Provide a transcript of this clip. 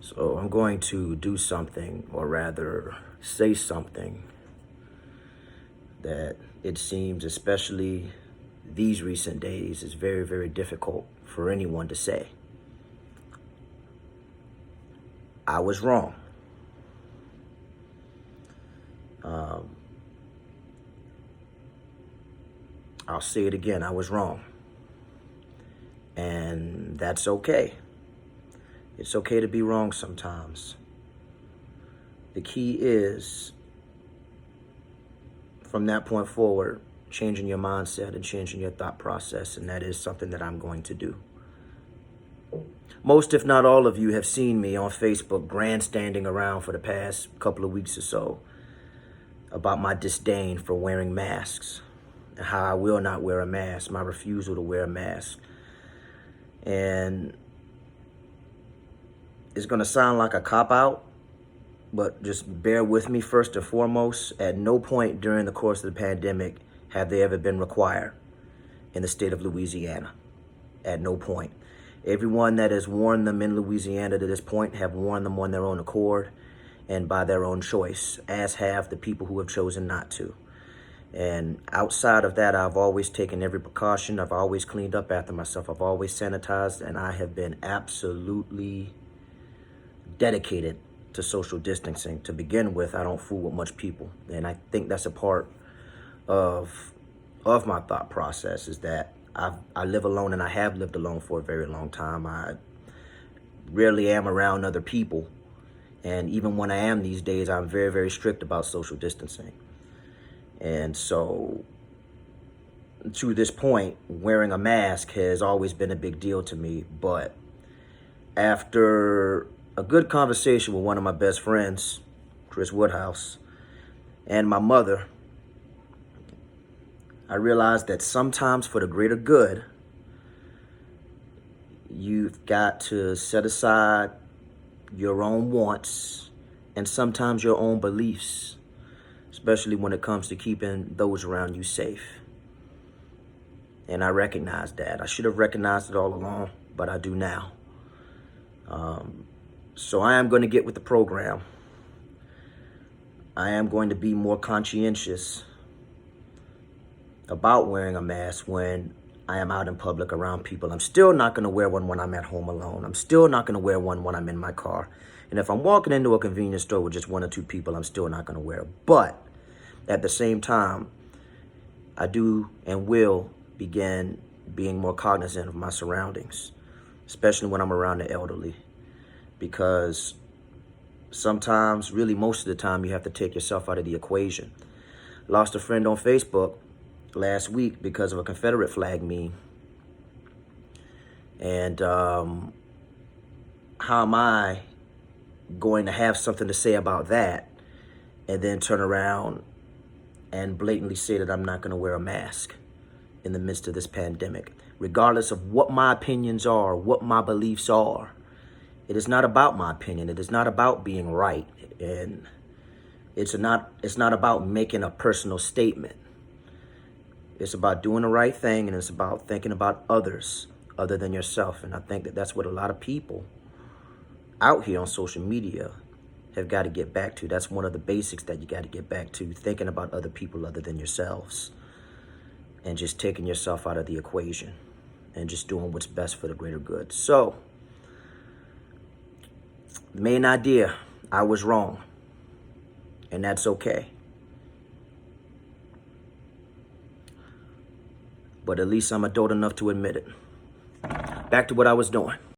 So I'm going to do something, or rather say something, that it seems, especially these recent days, is very, very difficult for anyone to say. I was wrong. I'll say it again, I was wrong. And that's okay. It's okay to be wrong sometimes. The key is, from that point forward, changing your mindset and changing your thought process, and that is something that I'm going to do. Most, if not all of you, have seen me on Facebook grandstanding around for the past couple of weeks or so about my disdain for wearing masks and how I will not wear a mask, my refusal to wear a mask. And it's going to sound like a cop-out, but just bear with me. First and foremost, at no point during the course of the pandemic have they ever been required in the state of Louisiana. At no point. Everyone that has worn them in Louisiana to this point have worn them on their own accord and by their own choice, as have the people who have chosen not to. And outside of that, I've always taken every precaution. I've always cleaned up after myself. I've always sanitized, and I have been absolutely dedicated to social distancing. To begin with, I don't fool with much people. And I think that's a part of my thought process, is that I live alone, and I have lived alone for a very long time. I rarely am around other people. And even when I am these days, I'm very, very strict about social distancing. And so, to this point, wearing a mask has always been a big deal to me. But after a good conversation with one of my best friends, Chris Woodhouse, and my mother, I realized that sometimes for the greater good, you've got to set aside your own wants and sometimes your own beliefs, especially when it comes to keeping those around you safe. And I recognize that. I should have recognized it all along, but I do now. So I am going to get with the program. I am going to be more conscientious about wearing a mask when I am out in public around people. I'm still not going to wear one when I'm at home alone. I'm still not going to wear one when I'm in my car. And if I'm walking into a convenience store with just one or two people, I'm still not going to wear it. But at the same time, I do and will begin being more cognizant of my surroundings, especially when I'm around the elderly, because sometimes, really most of the time, you have to take yourself out of the equation. Lost a friend on Facebook last week because of a Confederate flag meme. And how am I going to have something to say about that and then turn around and blatantly say that I'm not going to wear a mask in the midst of this pandemic? Regardless of what my opinions are, what my beliefs are, it is not about my opinion. It is not about being right. And it's not about making a personal statement. It's about doing the right thing, and it's about thinking about others other than yourself. And I think that that's what a lot of people out here on social media have got to get back to. That's one of the basics that you got to get back to, thinking about other people other than yourselves, and just taking yourself out of the equation and just doing what's best for the greater good. So, main idea, I was wrong, and that's okay. But at least I'm adult enough to admit it. Back to what I was doing.